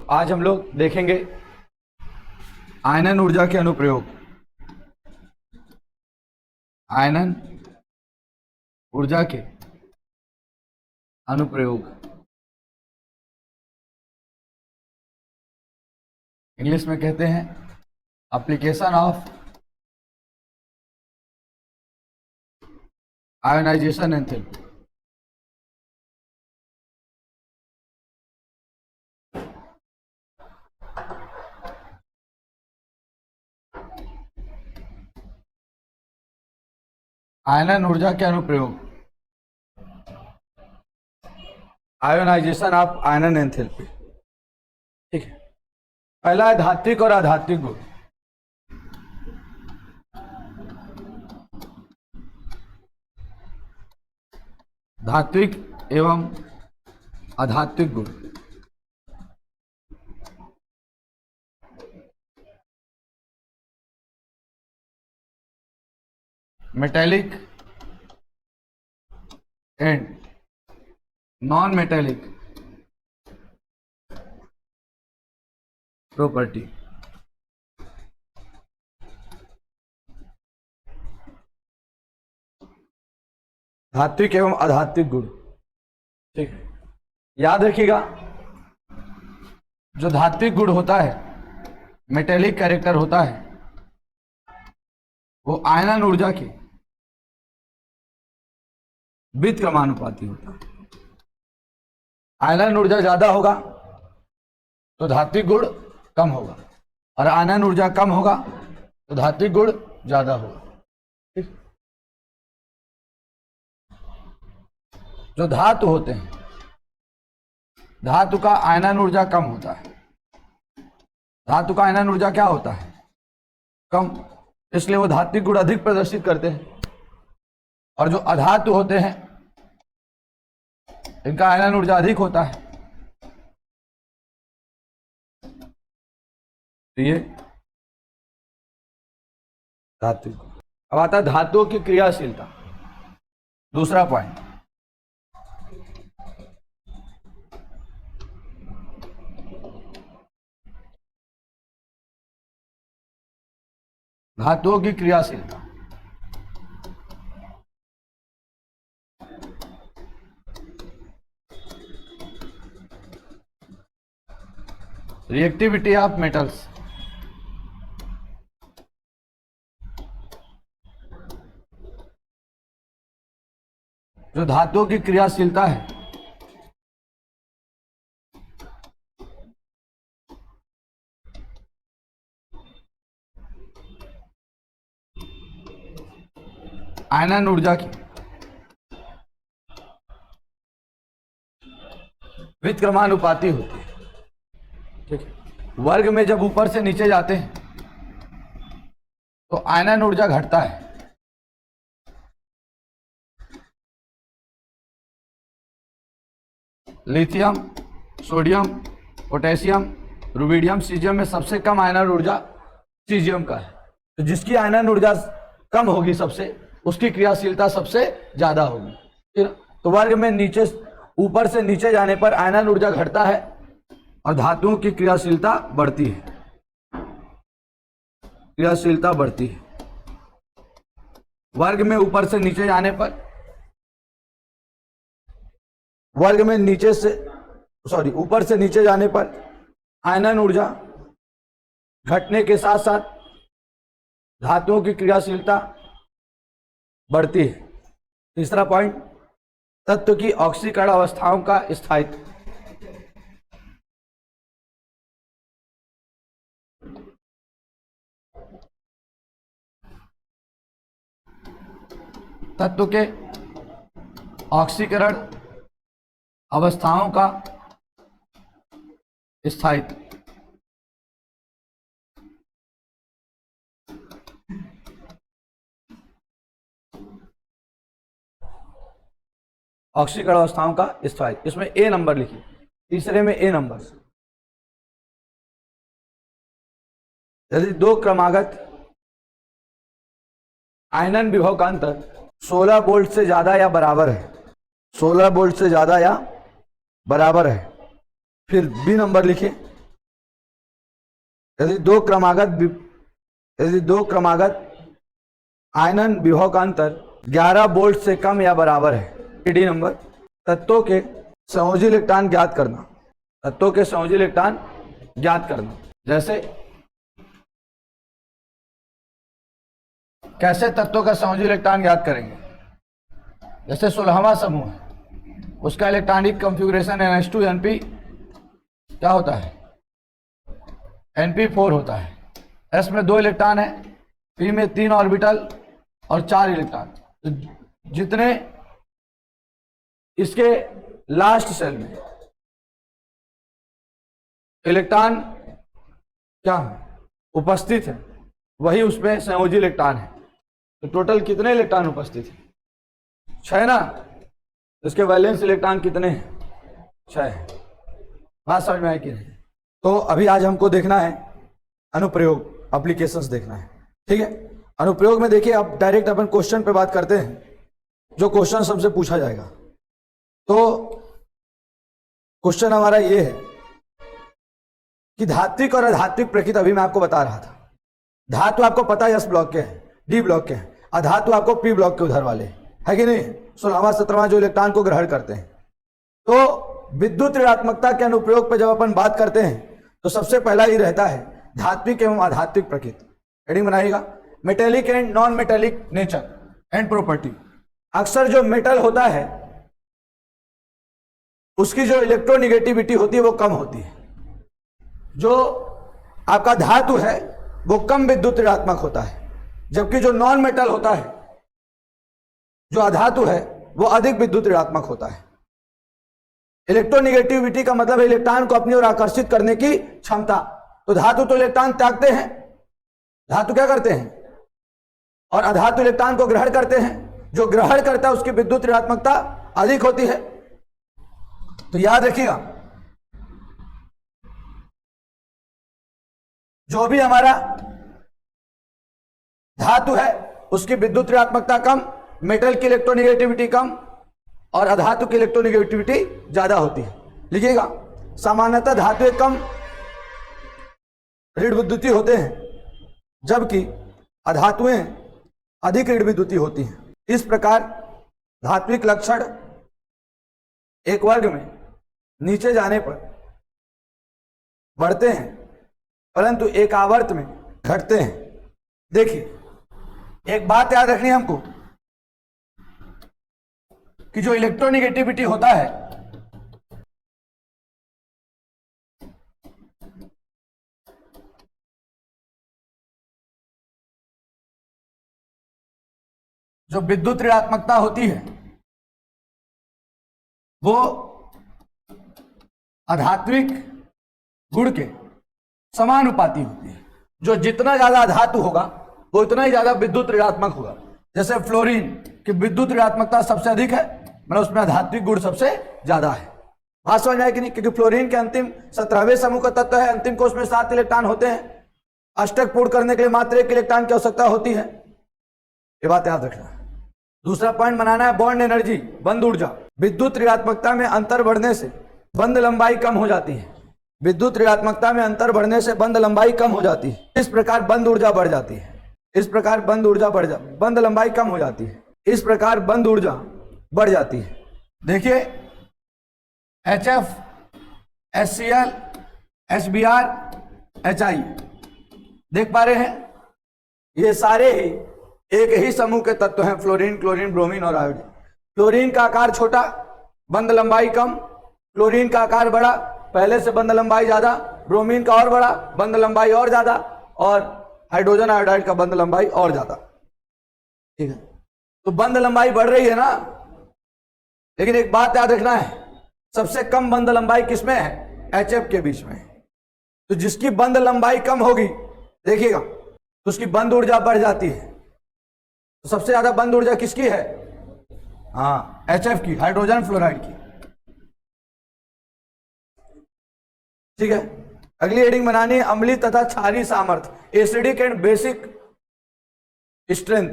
आज हम लोग देखेंगे आयनन ऊर्जा के अनुप्रयोग। आयनन ऊर्जा के अनुप्रयोग, इंग्लिश में कहते हैं एप्लीकेशन ऑफ आयोनाइजेशन एंथैल्पी। आयनन ऊर्जा के अनुप्रयोग, आयोनाइजेशन ऑफ आयनन एंथैल्पी। ठीक है, पहला है धात्विक और अधात्विक गुण। धात्विक एवं अधात्विक गुण। Metallic and non metallic property. धात्विक एवं अधात्विक गुण। ठीक है, याद रखिएगा, जो धात्विक गुण होता है, मेटेलिक कैरेक्टर होता है, वो आयनन ऊर्जा के व्युत्क्रमानुपाती होता है। आयनन ऊर्जा ज्यादा होगा तो धात्विक गुण कम होगा, और आयनन ऊर्जा कम होगा तो धात्विक गुण ज्यादा होगा। ठीक, जो धातु होते हैं, धातु का आयनन ऊर्जा कम होता है। धातु का आयनन ऊर्जा क्या होता है? कम, इसलिए वो धात्विक गुण अधिक प्रदर्शित करते हैं। और जो अधातु होते हैं, इनका आयनन ऊर्जा अधिक होता है। तो ये धात्विक गुण। अब आता है धातुओं की क्रियाशीलता, दूसरा पॉइंट। धातुओं की क्रियाशीलता। Reactivity of metals. जो धातुओं की क्रियाशीलता है, आयनन ऊर्जा की व्युत्क्रमानुपाती होती है। ठीक है, वर्ग में जब ऊपर से नीचे जाते हैं तो आयनन ऊर्जा घटता है। Lithium, sodium, potassium, rubidium, caesium में सबसे कम आयनन ऊर्जा सीजियम का है। तो जिसकी आयनन ऊर्जा कम होगी सबसे, उसकी क्रियाशीलता सबसे ज्यादा होगी। तो वर्ग में नीचे, ऊपर से नीचे जाने पर आयनन ऊर्जा घटता है और धातुओं की क्रियाशीलता बढ़ती है। क्रियाशीलता बढ़ती है वर्ग में ऊपर से नीचे जाने पर। वर्ग में नीचे से, ऊपर से नीचे जाने पर आयनन ऊर्जा घटने के साथ साथ धातुओं की क्रियाशीलता बढ़ती है। तीसरा पॉइंट, तत्व की ऑक्सीकरण अवस्थाओं का स्थायित्व। तत्व के ऑक्सीकरण अवस्थाओं का स्थायित्व। ऑक्सीकरण अवस्थाओं का स्थायित्व, इसमें ए नंबर लिखिए, तीसरे में ए नंबर। यदि दो क्रमागत आयनन विभव का अंतर 16 वोल्ट से ज्यादा या बराबर है, 16 वोल्ट से ज्यादा या बराबर है, फिर बी नंबर लिखिए, यदि दो क्रमागत आयनन विभव का अंतर 11 वोल्ट से कम या बराबर है। डी नंबर, तत्वों के संयोजी इलेक्ट्रॉन ज्ञात करना। तत्वों के संयोजी इलेक्ट्रॉन ज्ञात करना, जैसे कैसे तत्वों का संयोजी इलेक्ट्रॉन ज्ञात करेंगे? जैसे 16वां समूह है, उसका इलेक्ट्रॉनिक कॉन्फ़िगरेशन NH2 क्या होता है? Np4 होता है। S में 2 इलेक्ट्रॉन है, P में 3 ऑर्बिटल और 4 इलेक्ट्रॉन। तो जितने इसके लास्ट शेल में इलेक्ट्रॉन क्या उपस्थित है, वही उसमें संयोजी इलेक्ट्रॉन है। तो टोटल कितने इलेक्ट्रॉन उपस्थित है? 6 ना। इसके वैलेंस इलेक्ट्रॉन कितने हैं? 6 है। बात समझ में आई कि नहीं? तो अभी आज हमको देखना है अनुप्रयोग, एप्लीकेशंस देखना है, ठीक है। अनुप्रयोग में देखिए, आप डायरेक्ट अपन क्वेश्चन पे बात करते हैं, जो क्वेश्चन सबसे पूछा जाएगा। तो क्वेश्चन हमारा ये है कि धात्विक और अधात्विक प्रकृति, अभी मैं आपको बता रहा था, धातु आपको पता है S ब्लॉक के हैं, D ब्लॉक के हैं, अधातु आपको P ब्लॉक के उधर वाले है कि नहीं? 16वां 17वां जो इलेक्ट्रॉन को ग्रहण करते हैं। तो विद्युत ऋणात्मकता के अनुप्रयोग पर जब अपन बात करते हैं तो सबसे पहला ही रहता है धात्विक एवं अधात्विक प्रकृति। हेडिंग बनाइएगा, metallic and non metallic nature and property. अक्सर जो मेटल होता है उसकी जो इलेक्ट्रोनिगेटिविटी होती है वो कम होती है। जो आपका धातु है वो कम विद्युत ऋणात्मक होता है, जबकि जो नॉन मेटल होता है, जो अधातु है, वो अधिक विद्युत ऋणात्मक होता है। इलेक्ट्रोनिगेटिविटी का मतलब है इलेक्ट्रॉन को अपनी ओर आकर्षित करने की क्षमता। तो धातु तो इलेक्ट्रॉन त्यागते हैं, धातु क्या करते हैं? और अधातु इलेक्ट्रॉन को ग्रहण करते हैं। जो ग्रहण करता है उसकी विद्युत ऋणात्मकता अधिक होती है। तो याद रखिएगा, जो भी हमारा धातु है उसकी विद्युत ऋणात्मकता कम, मेटल की इलेक्ट्रोनिगेटिविटी कम और अधातु की इलेक्ट्रोनिगेटिविटी ज्यादा होती है। लिखिएगा, सामान्यतः धातु कम ऋण विद्युती होते हैं, जबकि अधातुएं अधिक ऋण विद्युती होती हैं। इस प्रकार धात्विक लक्षण एक वर्ग में नीचे जाने पर बढ़ते हैं, परंतु एक आवर्त में घटते हैं। देखिए, एक बात याद रखनी है हमको कि जो इलेक्ट्रोनिगेटिविटी होता है जो विद्युत ऋणात्मकता होती है वो अधात्विक गुण के समानुपाती होती है। जो जितना ज्यादा धातु होगा वो उतना ही ज्यादा विद्युत ऋणात्मक होगा। जैसे फ्लोरीन की विद्युत ऋणात्मकता सबसे अधिक है, मतलब उसमें धात्विक गुण सबसे ज्यादा है। बात समझ आए कि नहीं? क्योंकि फ्लोरीन के अंतिम 17वें समूह का तत्व है, अंतिम कोष में 7 इलेक्ट्रॉन होते हैं। अष्टक पूर्ण करने के लिए मात्र 1 इलेक्ट्रॉन की आवश्यकता होती है। ये बात याद रखना है। दूसरा पॉइंट बनाना है बॉन्ड एनर्जी, बंध ऊर्जा। विद्युत ऋणात्मकता में अंतर बढ़ने से बंध लंबाई कम हो जाती है। विद्युत ऋणात्मकता में अंतर बढ़ने से बंध लंबाई कम हो जाती है। इस प्रकार बंध ऊर्जा बढ़ जाती है। इस प्रकार बंध ऊर्जा बढ़ जाती है, बंध लंबाई कम हो जाती है। इस प्रकार बंध ऊर्जा बढ़ जाती है। देखिए, HF, HCl, HBr, HI देख पा रहे हैं? ये सारे ही एक ही समूह के तत्व हैं, फ्लोरीन, क्लोरीन, ब्रोमीन और आयोडीन। क्लोरीन का आकार छोटा, बंध लंबाई कम। क्लोरीन का आकार बड़ा, पहले से बंध लंबाई ज्यादा। ब्रोमीन का और बड़ा, बंध लंबाई और ज्यादा। और हाइड्रोजन आयोडाइड का बंध लंबाई और ज्यादा। ठीक है, तो बंध लंबाई बढ़ रही है ना। लेकिन एक बात याद रखना है, सबसे कम बंध लंबाई किसमें है? HF के बीच में। तो जिसकी बंध लंबाई कम होगी, देखिएगा, तो उसकी बंध ऊर्जा बढ़ जाती है। तो सबसे ज्यादा बंध ऊर्जा किसकी है? हाँ, HF की, हाइड्रोजन फ्लोराइड की। ठीक है, अगली हेडिंग बनानी है अम्लीय तथा क्षारीय सामर्थ्य, एसिडिक एंड बेसिक स्ट्रेंथ।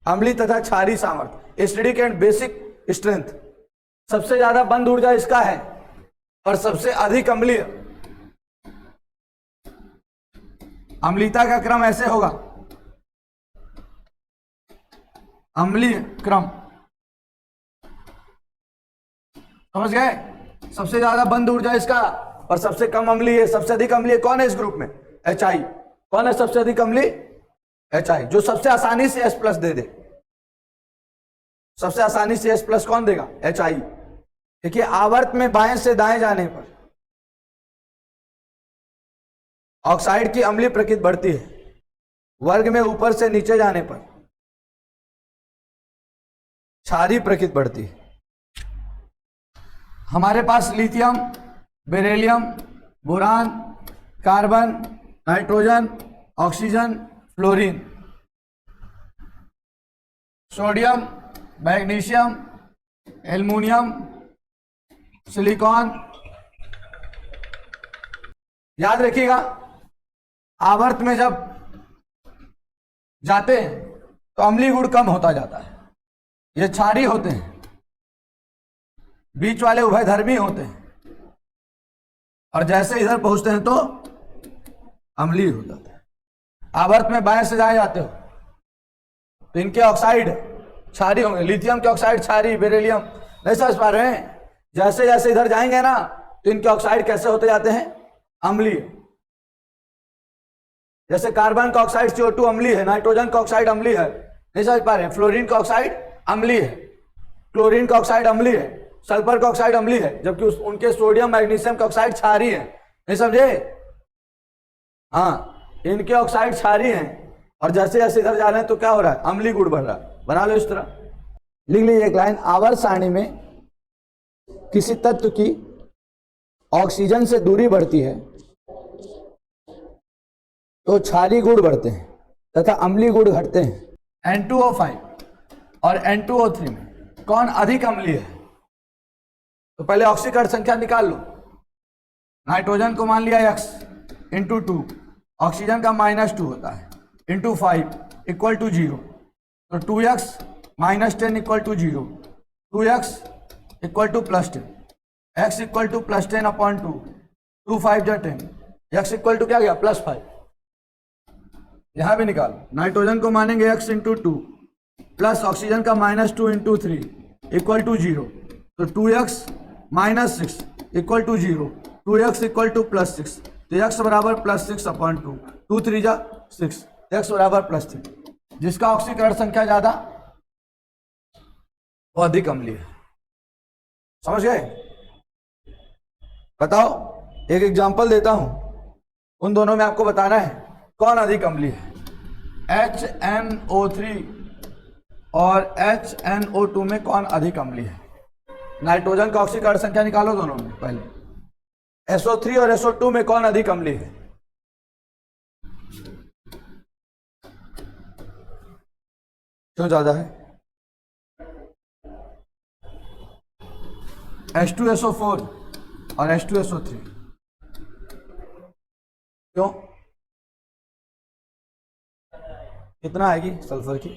अम्लीय तथा क्षारीय सामर्थ्य, एसिडिक एंड बेसिक स्ट्रेंथ। सबसे ज्यादा बंध ऊर्जा इसका है और सबसे अधिक अम्लीय अम्लीयता का क्रम ऐसे होगा, अम्लीय क्रम, समझ गए? सबसे ज्यादा बंद ऊर्जा इसका और सबसे कम अम्लीय, सबसे अधिक अम्लीय कौन है इस ग्रुप में? HI। कौन है सबसे अधिक अम्लीय? HI, जो सबसे आसानी से H+ दे दे। सबसे आसानी से H+ कौन देगा? HI। देखिए आवर्त में बाएं से दाएं जाने पर ऑक्साइड की अम्लीय प्रकृति बढ़ती है, वर्ग में ऊपर से नीचे जाने पर क्षारीय प्रकृति बढ़ती है। हमारे पास lithium, beryllium, boron, carbon, nitrogen, oxygen, fluorine, sodium, magnesium, aluminium, silicon. याद रखिएगा, आवर्त में जब जाते हैं तो अम्लीय गुण कम होता जाता है, ये क्षारीय होते हैं, बीच वाले उभयधर्मी होते हैं, और जैसे इधर पहुंचते हैं तो अम्लीय हो जाता है। आवर्त में बाएं से दाएं जाते हो तो इनके ऑक्साइड क्षारीय होंगे, लिथियम के ऑक्साइड क्षारीय, बेरिलियम, नहीं समझ पा रहे हैं? जैसे जैसे इधर जाएंगे ना तो इनके ऑक्साइड कैसे होते जाते हैं? अम्लीय। जैसे कार्बन का ऑक्साइड CO2 अम्लीय है, नाइट्रोजन का ऑक्साइड अम्लीय है, नहीं समझ पा रहे हैं? फ्लोरीन का ऑक्साइड अम्लीय है, क्लोरीन का ऑक्साइड अम्लीय है, सल्फर का ऑक्साइड अम्लीय है, जबकि उनके सोडियम मैग्नीशियम का ऑक्साइड क्षारीय है, नहीं समझे? हाँ, इनके ऑक्साइड क्षारीय हैं और जैसे जैसे इधर जा रहे हैं तो क्या हो रहा है? अम्लीय गुण बढ़ रहा है। बना लो इस तरह, लिख लीजिए एक लाइन, आवर्त सारणी में किसी तत्व की ऑक्सीजन से दूरी बढ़ती है तो क्षारीय गुण बढ़ते हैं तथा अम्लीय गुण घटते हैं। N2O5 और N2O3 में कौन अधिक अम्लीय है? तो पहले ऑक्सीकरण संख्या निकाल लो। नाइट्रोजन को मान लिया X इंटू 2, ऑक्सीजन का -2 होता है, इंटू 5 इक्वल टू 0, तो 2x -10 equal to 0, 2x equal to +10, x equal to +10 upon 2, 2 5 जा 10, x इक्वल टू क्या गया? +5। यहां भी निकालो, नाइट्रोजन को मानेंगे x इंटू 2 प्लस ऑक्सीजन का -2 इंटू 3 इक्वल टू 0, तो 2x -6 equal to 0, 2x equal to +6, तो x बराबर +6 अपॉन 2, 2 3 जा 6, x बराबर +3। जिसका ऑक्सीकरण संख्या ज्यादा वो अधिक अम्लीय है। समझ गए? बताओ, एक एग्जांपल देता हूं, उन दोनों में आपको बताना है कौन अधिक अम्लीय है। HNO3 और HNO2 में कौन अधिक अम्लीय है? नाइट्रोजन का ऑक्सीकरण संख्या निकालो दोनों में। पहले SO3 और SO2 में कौन अधिक अम्लीय है? क्यों ज्यादा है? H2SO4 और H2SO3 क्यों? कितना आएगी सल्फर की?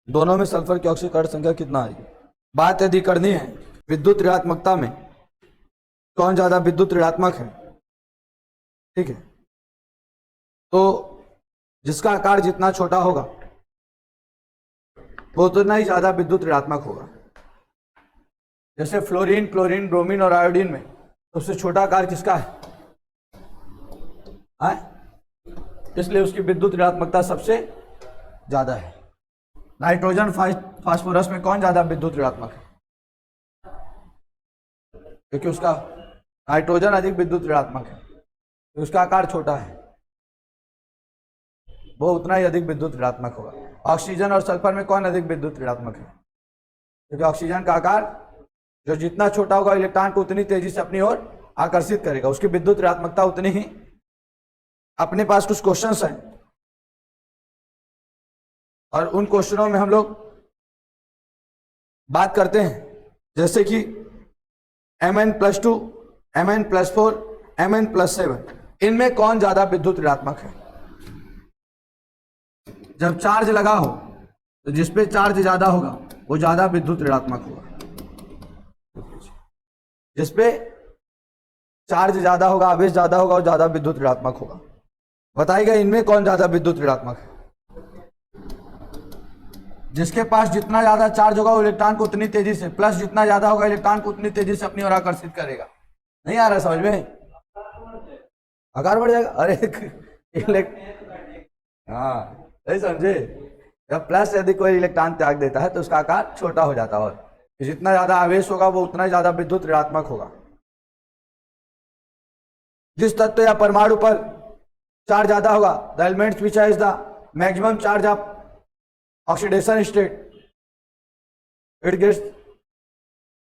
दोनों में सल्फर की ऑक्सीकरण संख्या कितना आएगी? बात यदि करनी है विद्युत ऋणात्मकता में, कौन ज्यादा विद्युत ऋणात्मक है, ठीक है, तो जिसका आकार जितना छोटा होगा वो उतना ही ज्यादा विद्युत ऋणात्मक होगा। जैसे फ्लोरीन, क्लोरीन, ब्रोमीन और आयोडीन में सबसे छोटा आकार किसका है? इसलिए उसकी विद्युत ऋणात्मकता सबसे ज्यादा है। नाइट्रोजन, फास्फोरस में कौन ज्यादा विद्युत ऋणात्मक है? क्योंकि उसका नाइट्रोजन अधिक विद्युत ऋणात्मक है, तो उसका आकार छोटा है, वो उतना ही अधिक विद्युत ऋणात्मक होगा। ऑक्सीजन और सल्फर में कौन अधिक विद्युत ऋणात्मक है? क्योंकि ऑक्सीजन का आकार जो जितना छोटा होगा इलेक्ट्रॉन को उतनी तेजी से अपनी ओर आकर्षित करेगा, उसकी विद्युत ऋणात्मकता उतनी ही। अपने पास कुछ क्वेश्चंस हैं और उन क्वेश्चनों में हम लोग बात करते हैं, जैसे कि Mn+2, Mn+4, Mn+7, इनमें कौन ज्यादा विद्युत ऋणात्मक है? जब चार्ज लगा हो तो जिसपे चार्ज ज्यादा होगा वो ज्यादा विद्युत ऋणात्मक होगा। जिसपे चार्ज ज्यादा होगा, आवेश ज्यादा होगा, वो ज्यादा विद्युत ऋणात्मक होगा। बताइएगा इनमें कौन ज्यादा विद्युत ऋणात्मक है? जिसके पास जितना ज्यादा चार्ज होगा वो इलेक्ट्रॉन को उतनी तेजी से, प्लस जितना ज्यादा होगा इलेक्ट्रॉन को उतनी तेजी से अपनी ओर आकर्षित करेगा। नहीं आ रहा समझ में? आकार बढ़ जाएगा। अरे हाँ नहीं समझे? जब प्लस यदि कोई इलेक्ट्रॉन त्याग देता है तो उसका आकार छोटा हो जाता है, और जितना ज्यादा आवेश होगा वो उतना ज्यादा विद्युत ऋणात्मक होगा। जिस तत्व या परमाणु पर चार्ज ज्यादा होगा, the elements which has the maximum charge of oxidation state, it gets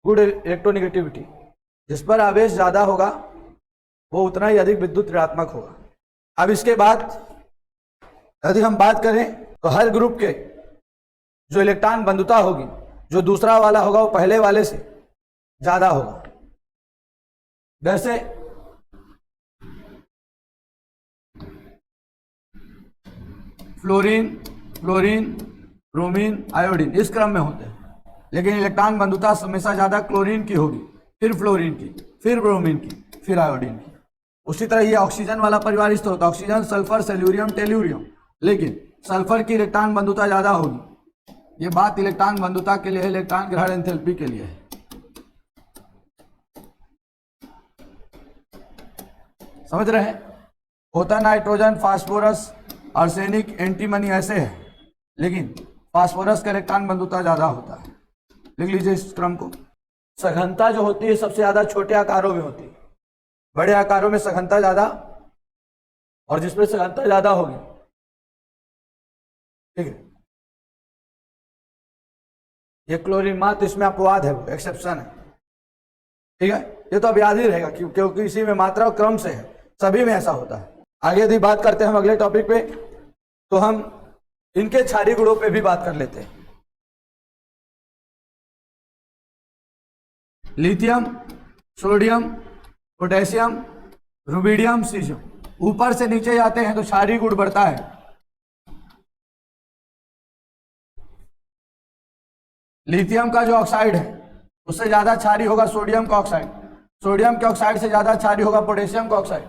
good electronegativity. जिस पर आवेश ज्यादा होगा वो उतना ही अधिक विद्युत ऋणात्मक होगा। अब इसके बाद यदि हम बात करें तो हर ग्रुप के जो इलेक्ट्रॉन बंधुता होगी, जो दूसरा वाला होगा वो पहले वाले से ज्यादा होगा। जैसे फ्लोरीन, क्लोरीन, ब्रोमीन, आयोडीन इस क्रम में होते हैं, लेकिन इलेक्ट्रॉन बंधुता हमेशा ज्यादा क्लोरीन की होगी, फिर फ्लोरीन की, फिर ब्रोमीन की, फिर आयोडीन की। उसी तरह ये ऑक्सीजन वाला परिवार इस तरह होता है, ऑक्सीजन, सल्फर, सेल्यूरियम, टेल्यूरियम, लेकिन सल्फर की इलेक्ट्रॉन बंधुता ज्यादा होगी। ये बात इलेक्ट्रॉन बंधुता के लिए है, इलेक्ट्रॉन ग्रहण एंथैल्पी के लिए है। समझ रहे हैं? होता नाइट्रोजन, फास्फोरस, आर्सेनिक, एंटीमनी ऐसे है, लेकिन फास्फोरस का इलेक्ट्रॉन बंधुता ज्यादा होता है। लिख लीजिए इस क्रम को। सघनता जो होती है सबसे ज्यादा छोटे आकारों में होती है, बड़े आकारों में सघनता ज्यादा, और जिसमें सघनता ज्यादा होगी, ठीक है, ये क्लोरीन मात्र इसमें अपवाद है, एक्सेप्शन है, ठीक है। ये तो अब याद ही रहेगा क्योंकि इसी में मात्रा और क्रम से है, सभी में ऐसा होता है। आगे यदि बात करते हैं हम अगले टॉपिक पे, तो हम इनके क्षारीय गुणों पे भी बात कर लेते हैं। Lithium, sodium, potassium, rubidium, caesium, ऊपर से नीचे जाते हैं तो क्षारीय गुण बढ़ता है। लिथियम का जो ऑक्साइड है उससे ज्यादा क्षारीय होगा सोडियम का ऑक्साइड, सोडियम के ऑक्साइड से ज्यादा क्षारीय होगा पोटेशियम का ऑक्साइड,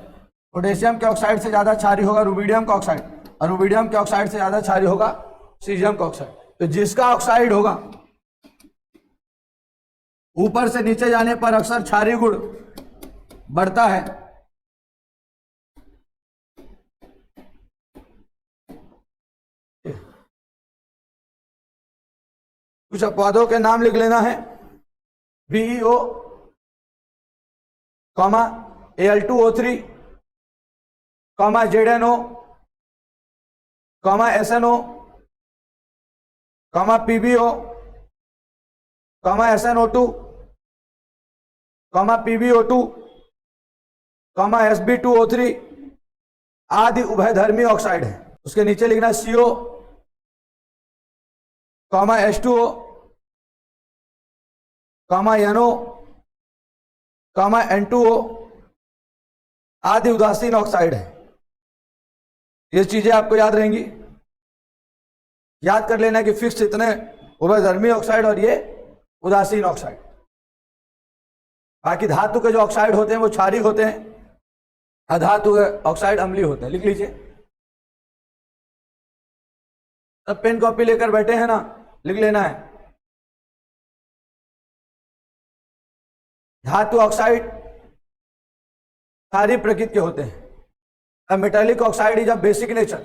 पोटेशियम के ऑक्साइड से ज्यादा क्षारीय होगा रुबिडियम का ऑक्साइड, और रुबिडियम के ऑक्साइड से ज्यादा क्षारीय होगा सीजियम का ऑक्साइड। तो जिसका ऑक्साइड होगा ऊपर से नीचे जाने पर अक्सर क्षारीय गुण बढ़ता है। कुछ अपवादों के नाम लिख लेना है। BeO, Al2O3, ZNO, SNO, PbO, SNO2, PbO2, Sb2O3 आदि उभयधर्मी ऑक्साइड है। उसके नीचे लिखना CO, H2O, NO, N2O आदि उदासीन ऑक्साइड है। ये चीजें आपको याद रहेंगी, याद कर लेना कि फिक्स इतने उभयधर्मी ऑक्साइड और ये उदासीन ऑक्साइड। बाकी धातु के जो ऑक्साइड होते हैं वो क्षारीय होते हैं, अधातु के ऑक्साइड अम्लीय होते हैं। लिख लीजिए, तब पेन कॉपी लेकर बैठे हैं ना, लिख लेना है। धातु ऑक्साइड क्षारीय प्रकृति के होते हैं। A metallic oxide is of basic nature.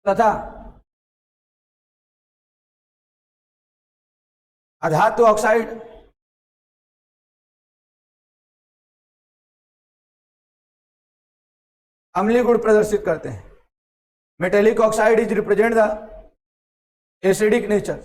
तथा अधातु ऑक्साइड अम्लीय गुण प्रदर्शित करते हैं। Metallic oxide is represent the acidic nature.